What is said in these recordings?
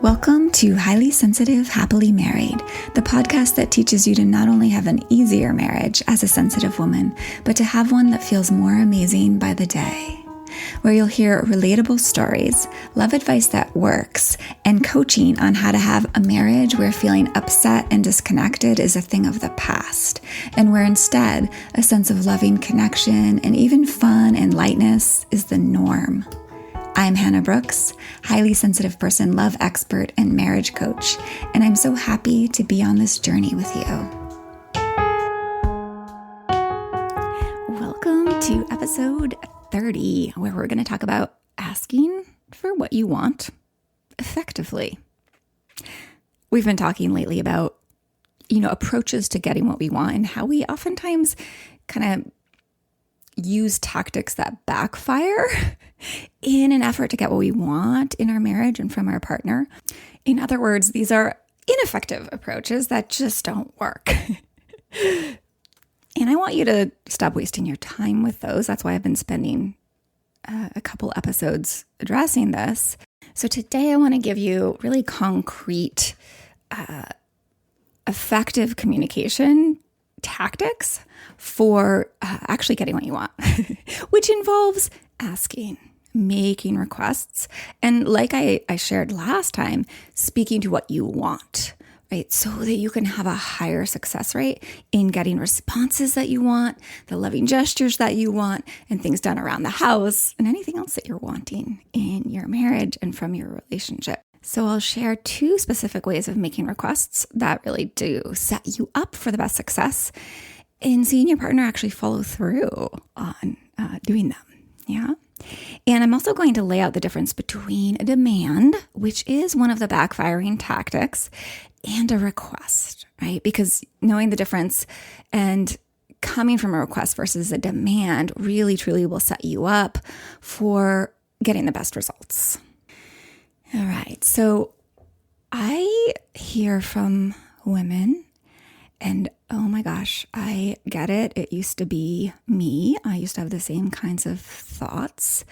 Welcome to Highly Sensitive, Happily Married, the podcast that teaches you to not only have an easier marriage as a sensitive woman, but to have one that feels more amazing by the day. Where you'll hear relatable stories, love advice that works, and coaching on how to have a marriage where feeling upset and disconnected is a thing of the past, and where instead a sense of loving connection and even fun and lightness is the norm. I'm Hannah Brooks, highly sensitive person, love expert, and marriage coach, and I'm so happy to be on this journey with you. Welcome to episode 30, where we're going to talk about asking for what you want effectively. We've been talking lately about, approaches to getting what we want and how we oftentimes kind of use tactics that backfire in an effort to get what we want in our marriage and from our partner. In other words, these are ineffective approaches that just don't work. And I want you to stop wasting your time with those. That's why I've been spending a couple episodes addressing this. So today I want to give you really concrete, effective communication tactics for actually getting what you want, which involves asking, making requests, and like I shared last time, speaking to what you want, right? So that you can have a higher success rate in getting responses that you want, the loving gestures that you want, and things done around the house, and anything else that you're wanting in your marriage and from your relationship. So I'll share two specific ways of making requests that really do set you up for the best success in seeing your partner actually follow through on doing them. Yeah. And I'm also going to lay out the difference between a demand, which is one of the backfiring tactics, and a request, right? Because knowing the difference and coming from a request versus a demand really, truly will set you up for getting the best results. All right. So I hear from women, and oh my gosh, I get it. It used to be me. I used to have the same kinds of thoughts.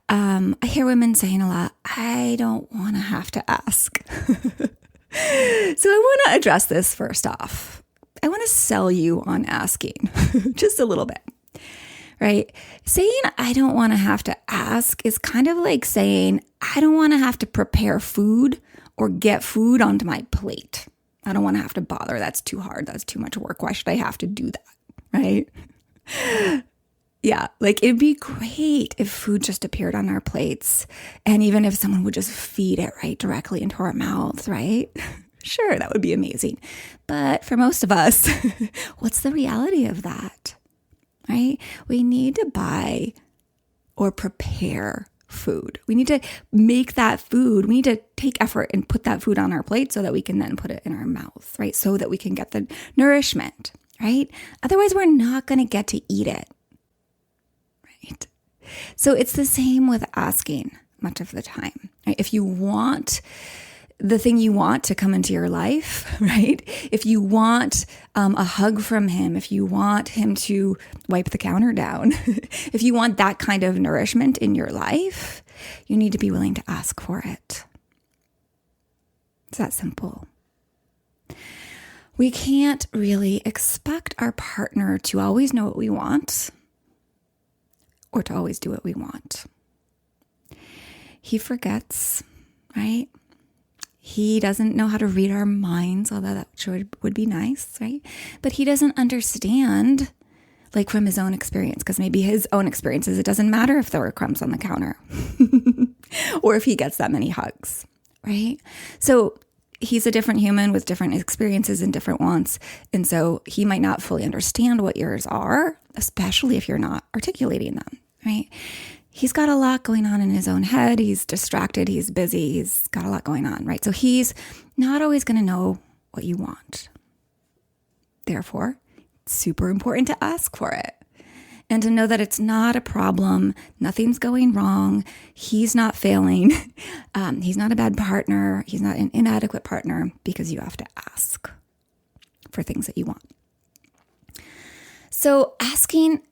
I hear women saying a lot, I don't want to have to ask. So I want to address this first off. I want to sell you on asking just a little bit, right? Saying I don't want to have to ask is kind of like saying I don't want to have to prepare food or get food onto my plate. I don't want to have to bother. That's too hard. That's too much work. Why should I have to do that? Right? Yeah, like it'd be great if food just appeared on our plates. And even if someone would just feed it right directly into our mouths, right? Sure, that would be amazing. But for most of us, what's the reality of that? Right? We need to buy or prepare food. We need to make that food. We need to take effort and put that food on our plate so that we can then put it in our mouth, right? So that we can get the nourishment, right? Otherwise, we're not going to get to eat it, right? So it's the same with asking much of the time, right? If you want the thing you want to come into your life, right? If you want a hug from him, if you want him to wipe the counter down, if you want that kind of nourishment in your life, you need to be willing to ask for it. It's that simple. We can't really expect our partner to always know what we want or to always do what we want. He forgets, right? He doesn't know how to read our minds, although that sure would be nice, right? But he doesn't understand, like from his own experience, because maybe his own experience is it doesn't matter if there were crumbs on the counter or if he gets that many hugs, right? So he's a different human with different experiences and different wants. And so he might not fully understand what yours are, especially if you're not articulating them, right? He's got a lot going on in his own head. He's distracted. He's busy. He's got a lot going on, right? So he's not always going to know what you want. Therefore, it's super important to ask for it and to know that it's not a problem. Nothing's going wrong. He's not failing. He's not a bad partner. He's not an inadequate partner because you have to ask for things that you want. So asking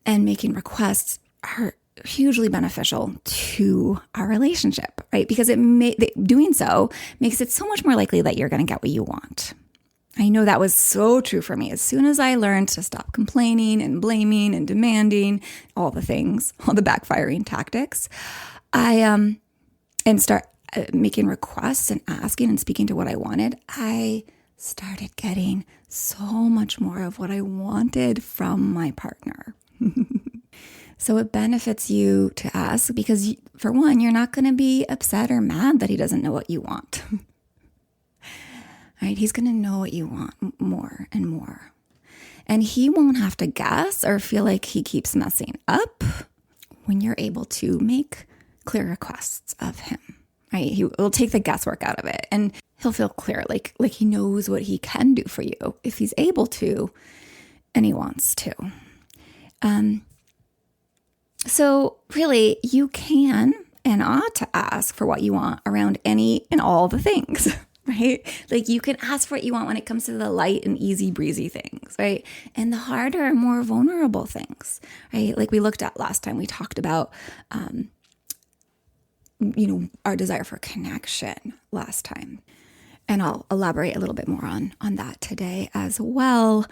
and making requests are hugely beneficial to our relationship, right? Because doing so makes it so much more likely that you're going to get what you want. I know that was so true for me. As soon as I learned to stop complaining and blaming and demanding all the things, all the backfiring tactics, and start making requests and asking and speaking to what I wanted, I started getting so much more of what I wanted from my partner. So it benefits you to ask because, for one, you're not going to be upset or mad that he doesn't know what you want. Right? He's going to know what you want more and more. And he won't have to guess or feel like he keeps messing up when you're able to make clear requests of him. Right? He will take the guesswork out of it and he'll feel clear, like he knows what he can do for you if he's able to and he wants to. So really, you can and ought to ask for what you want around any and all the things, right? Like you can ask for what you want when it comes to the light and easy breezy things, right? And the harder, more vulnerable things, right? Like we looked at last time, we talked about, our desire for connection last time. And I'll elaborate a little bit more on that today as well,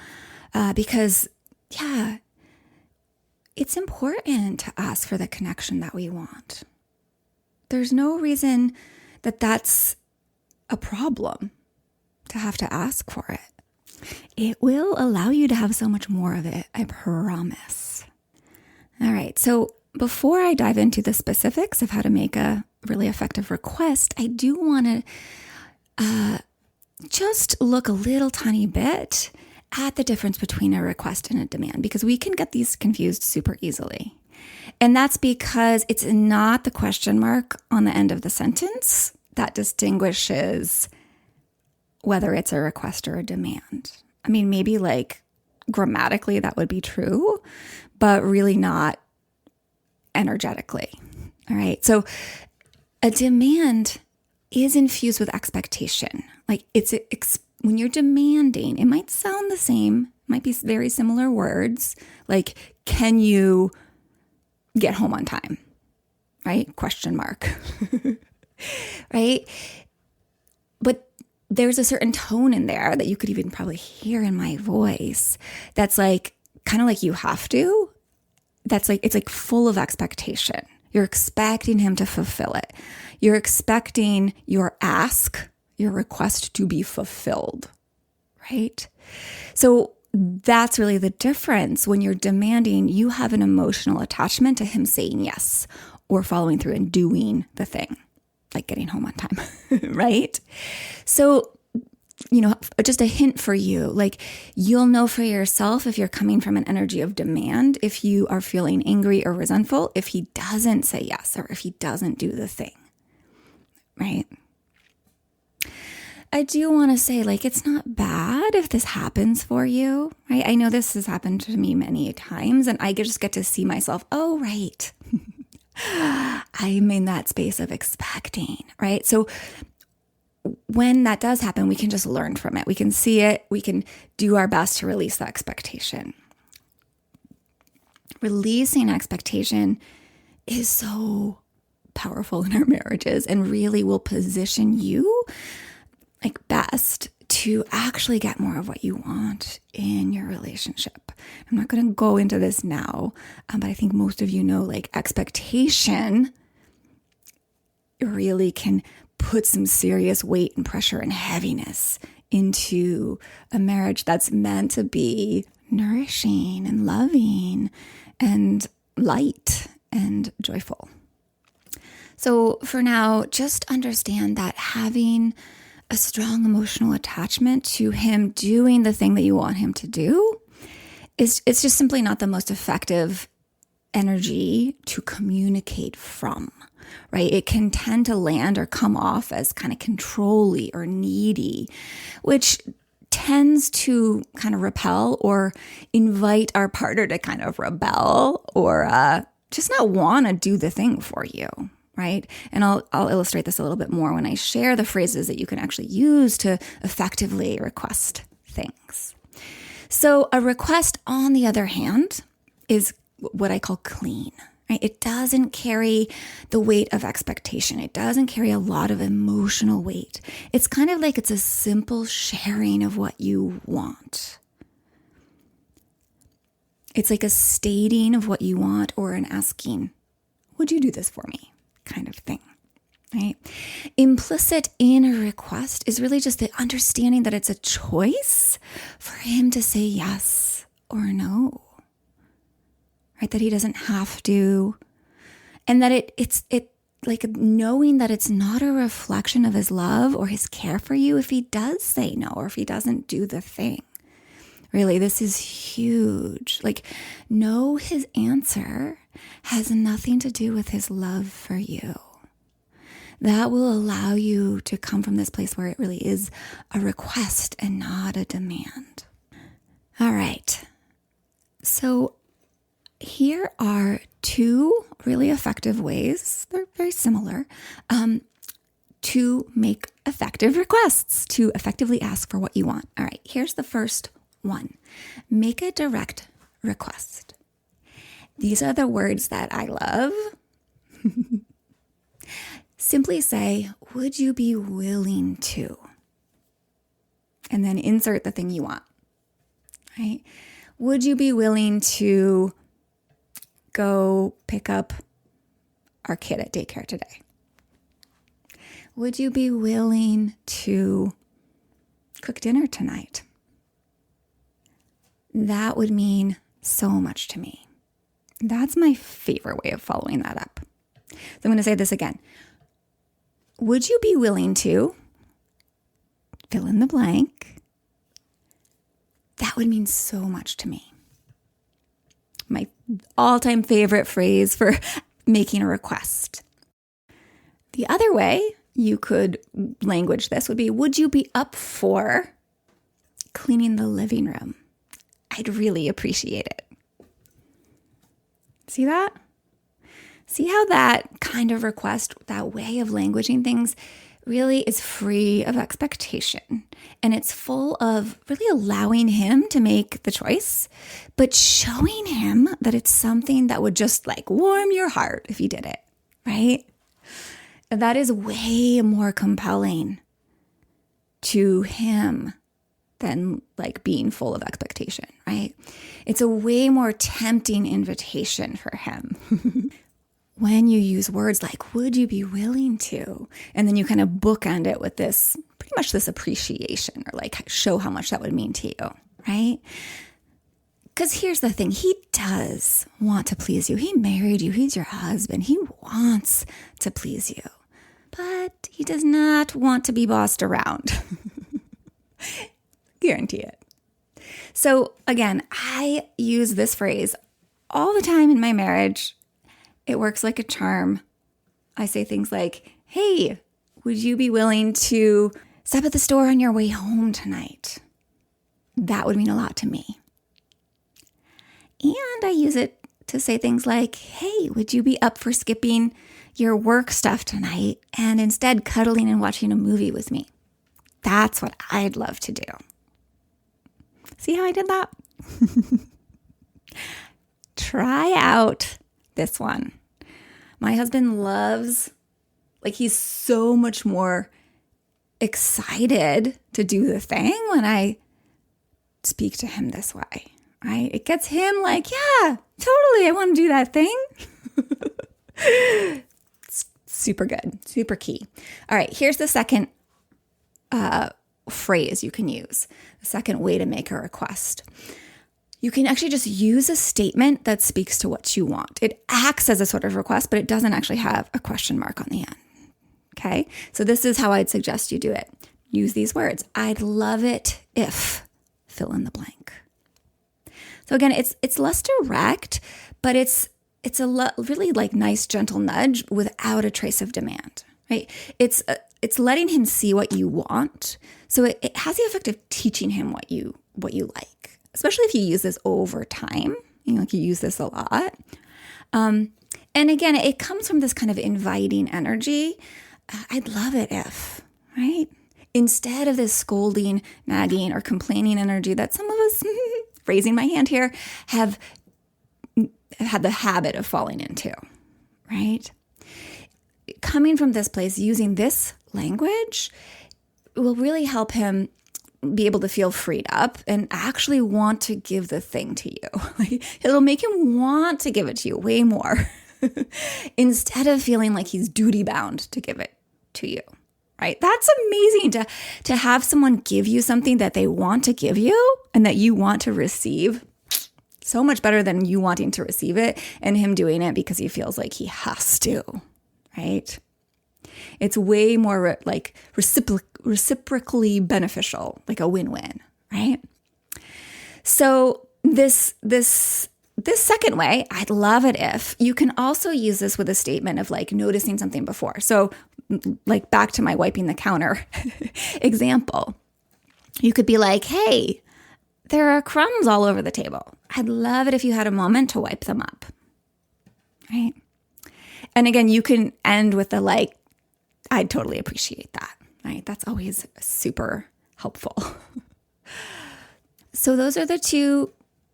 because, it's important to ask for the connection that we want. There's no reason that that's a problem to have to ask for it. It will allow you to have so much more of it, I promise. All right, so before I dive into the specifics of how to make a really effective request, I do want to just look a little tiny bit at the difference between a request and a demand, because we can get these confused super easily. And that's because it's not the question mark on the end of the sentence that distinguishes whether it's a request or a demand. I mean, maybe like grammatically that would be true, but really not energetically. All right. So a demand is infused with expectation. Like when you're demanding, it might sound the same, might be very similar words, like, can you get home on time? Right? Question mark. Right? But there's a certain tone in there that you could even probably hear in my voice that's like, kind of like you have to. That's like, it's like full of expectation. You're expecting him to fulfill it. You're expecting your request to be fulfilled, right? So that's really the difference. When you're demanding, you have an emotional attachment to him saying yes or following through and doing the thing, like getting home on time, right? So, just a hint for you, like you'll know for yourself if you're coming from an energy of demand, if you are feeling angry or resentful, if he doesn't say yes or if he doesn't do the thing, right? I do want to say, like, it's not bad if this happens for you, right? I know this has happened to me many times, and I just get to see myself, oh, right. I'm in that space of expecting, right? So when that does happen, we can just learn from it. We can see it. We can do our best to release the expectation. Releasing expectation is so powerful in our marriages and really will position you like best to actually get more of what you want in your relationship. I'm not going to go into this now, but I think most of you know, like, expectation really can put some serious weight and pressure and heaviness into a marriage that's meant to be nourishing and loving and light and joyful. So for now, just understand that having a strong emotional attachment to him doing the thing that you want him to do it's just simply not the most effective energy to communicate from, right? It can tend to land or come off as kind of controlly or needy, which tends to kind of repel or invite our partner to kind of rebel or just not want to do the thing for you, right? And I'll illustrate this a little bit more when I share the phrases that you can actually use to effectively request things. So a request, on the other hand, is what I call clean. right? It doesn't carry the weight of expectation. It doesn't carry a lot of emotional weight. It's kind of like it's a simple sharing of what you want. It's like a stating of what you want or an asking, would you do this for me? Kind of thing, right? Implicit in a request is really just the understanding that it's a choice for him to say yes or no, right? That he doesn't have to, and that it's like knowing that it's not a reflection of his love or his care for you if he does say no or if he doesn't do the thing. Really, this is huge. Like, know his answer has nothing to do with his love for you. That will allow you to come from this place where it really is a request and not a demand. All right. So here are two really effective ways, they're very similar, to make effective requests, to effectively ask for what you want. All right, here's the first one. Make a direct request. These are the words that I love. Simply say, would you be willing to? And then insert the thing you want, right? Would you be willing to go pick up our kid at daycare today? Would you be willing to cook dinner tonight? That would mean so much to me. That's my favorite way of following that up. So I'm going to say this again. Would you be willing to fill in the blank? That would mean so much to me. My all-time favorite phrase for making a request. The other way you could language this would be, would you be up for cleaning the living room? I'd really appreciate it. See that? See how that kind of request, that way of languaging things really is free of expectation. And it's full of really allowing him to make the choice, but showing him that it's something that would just like warm your heart if he did it, right? That is way more compelling to him than like being full of expectation, right? It's a way more tempting invitation for him. When you use words like, would you be willing to? And then you kind of bookend it with this, pretty much this appreciation or like show how much that would mean to you, right? Because here's the thing, he does want to please you. He married you. He's your husband. He wants to please you, but he does not want to be bossed around. Guarantee it. So again, I use this phrase all the time in my marriage. It works like a charm. I say things like, hey, would you be willing to stop at the store on your way home tonight? That would mean a lot to me. And I use it to say things like, hey, would you be up for skipping your work stuff tonight and instead cuddling and watching a movie with me? That's what I'd love to do. See how I did that? Try out this one. My husband loves, like he's so much more excited to do the thing when I speak to him this way, right? It gets him like, yeah, totally, I want to do that thing. It's super good, super key. All right, here's the second phrase you can use, the second way to make a request. You can actually just use a statement that speaks to what you want. It acts as a sort of request, but it doesn't actually have a question mark on the end. Okay? So this is how I'd suggest you do it. Use these words. I'd love it if, fill in the blank. So again, it's less direct, but it's a really like nice gentle nudge without a trace of demand, right? It's letting him see what you want. So it has the effect of teaching him what you like, especially if you use this over time. Like you use this a lot. And again, it comes from this kind of inviting energy. I'd love it if, right? Instead of this scolding, nagging, or complaining energy that some of us, raising my hand here, have had the habit of falling into, right? Coming from this place, using this language will really help him be able to feel freed up and actually want to give the thing to you. It'll make him want to give it to you way more instead of feeling like he's duty bound to give it to you, right? That's amazing to have someone give you something that they want to give you and that you want to receive. So much better than you wanting to receive it and him doing it because he feels like he has to, right? It's way more like reciprocally beneficial, like a win-win, right? So this second way, I'd love it if you can also use this with a statement of like noticing something before. So like back to my wiping the counter example, you could be like, hey, there are crumbs all over the table. I'd love it if you had a moment to wipe them up, right? And again, you can end with the like, I'd totally appreciate that, right? That's always super helpful. So those are the two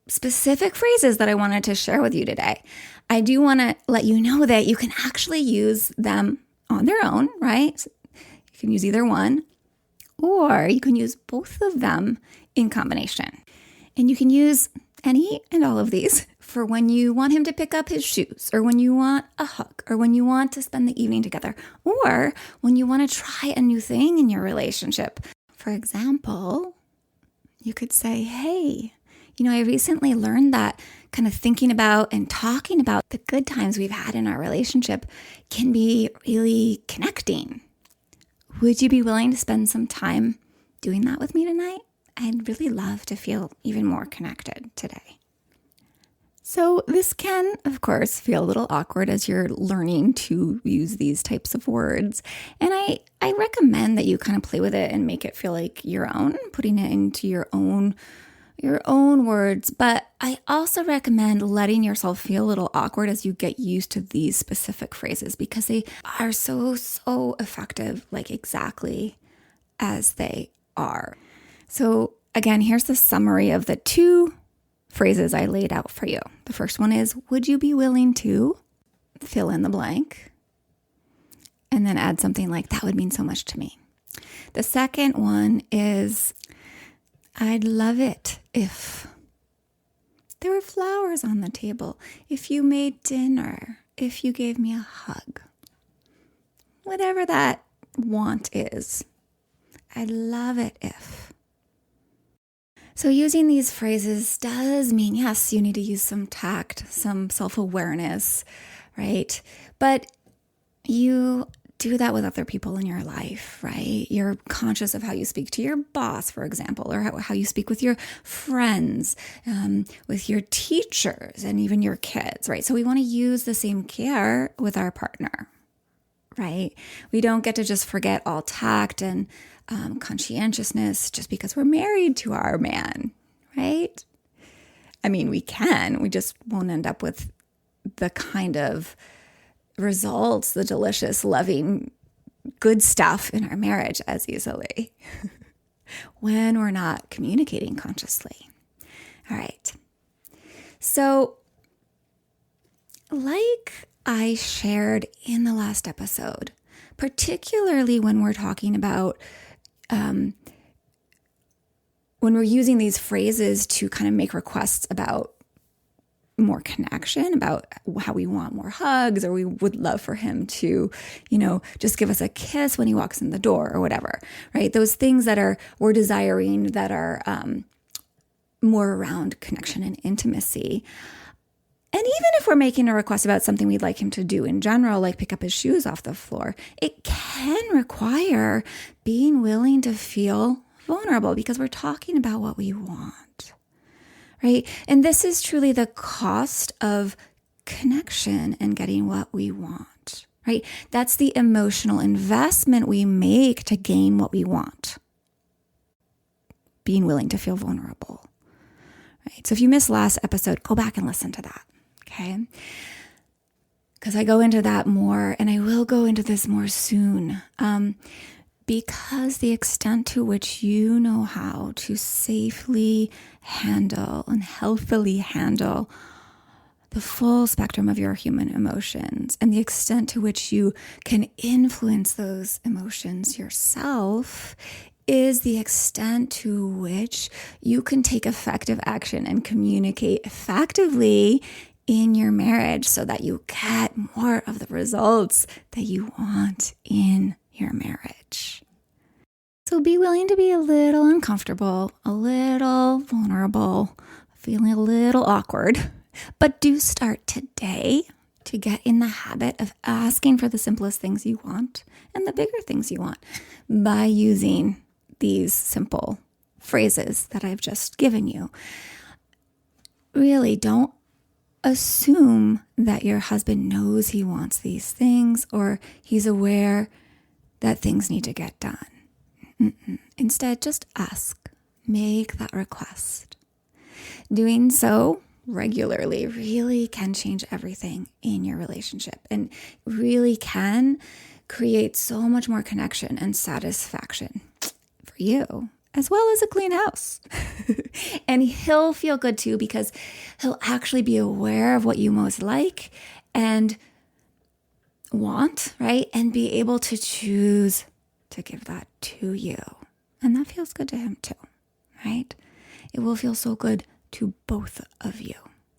specific phrases that I wanted to share with you today. I do want to let you know that you can actually use them on their own, right? You can use either one, or you can use both of them in combination. And you can use any and all of these for when you want him to pick up his shoes, or when you want a hug, or when you want to spend the evening together, or when you want to try a new thing in your relationship. For example, you could say, hey, I recently learned that kind of thinking about and talking about the good times we've had in our relationship can be really connecting. Would you be willing to spend some time doing that with me tonight? I'd really love to feel even more connected today. So this can, of course, feel a little awkward as you're learning to use these types of words. And I recommend that you kind of play with it and make it feel like your own, putting it into your own words. But I also recommend letting yourself feel a little awkward as you get used to these specific phrases, because they are so effective, like exactly as they are. So again, here's the summary of the two phrases I laid out for you. The first one is, would you be willing to fill in the blank? And then add something like, that would mean so much to me. The second one is, I'd love it if there were flowers on the table, if you made dinner, if you gave me a hug. Whatever that want is, I'd love it if. So using these phrases does mean, yes, you need to use some tact, some self-awareness, right? But you do that with other people in your life, right? You're conscious of how you speak to your boss, for example, or how you speak with your friends, with your teachers, and even your kids, right? So we want to use the same care with our partner, right? We don't get to just forget all tact and conscientiousness just because we're married to our man, right? I mean, we can, we just won't end up with the kind of results, the delicious, loving, good stuff in our marriage as easily when we're not communicating consciously. All right. So, like I shared in the last episode, particularly when we're talking about when we're using these phrases to kind of make requests about more connection, about how we want more hugs, or we would love for him to, just give us a kiss when he walks in the door or whatever, right? Those things that we're desiring that are more around connection and intimacy. And even if we're making a request about something we'd like him to do in general, like pick up his shoes off the floor, it can require being willing to feel vulnerable, because we're talking about what we want, right? And this is truly the cost of connection and getting what we want, right? That's the emotional investment we make to gain what we want. Being willing to feel vulnerable, right? So if you missed last episode, go back and listen to that. Okay, because I go into that more, and I will go into this more soon, because the extent to which you know how to safely handle and healthily handle the full spectrum of your human emotions and the extent to which you can influence those emotions yourself is the extent to which you can take effective action and communicate effectively in your marriage so that you get more of the results that you want in your marriage. So be willing to be a little uncomfortable, a little vulnerable, feeling a little awkward, but do start today to get in the habit of asking for the simplest things you want and the bigger things you want by using these simple phrases that I've just given you. Really, don't assume that your husband knows he wants these things or he's aware that things need to get done. Instead, just ask. Make that request. Doing so regularly really can change everything in your relationship and really can create so much more connection and satisfaction for you, as well as a clean house. And he'll feel good too because he'll actually be aware of what you most like and want, right? And be able to choose to give that to you. And that feels good to him too, right? It will feel so good to both of you.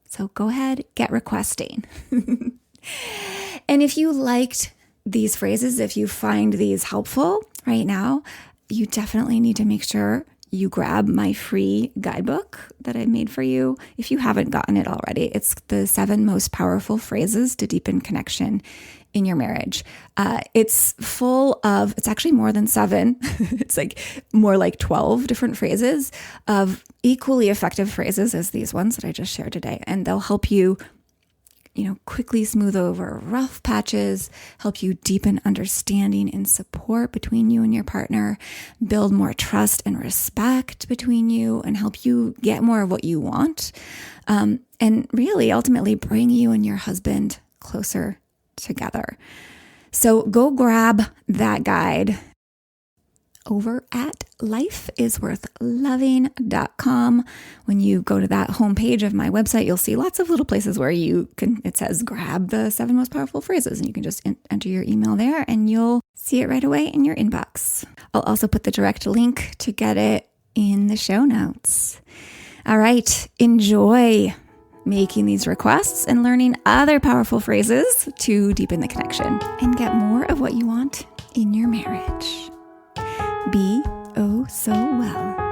So go ahead, get requesting. And if you liked these phrases, if you find these helpful right now, you definitely need to make sure you grab my free guidebook that I made for you. If you haven't gotten it already, it's the 7 most powerful phrases to deepen connection in your marriage. It's full of, it's actually more than 7. It's like more like 12 different phrases of equally effective phrases as these ones that I just shared today. And they'll help you, quickly smooth over rough patches, help you deepen understanding and support between you and your partner, build more trust and respect between you, and help you get more of what you want. And really, ultimately, bring you and your husband closer together. So go grab that guide over at lifeisworthloving.com. When you go to that homepage of my website, you'll see lots of little places where it says grab the 7 most powerful phrases, and you can just enter your email there and you'll see it right away in your inbox. I'll also put the direct link to get it in the show notes. All right, enjoy making these requests and learning other powerful phrases to deepen the connection and get more of what you want in your marriage. Be oh so well.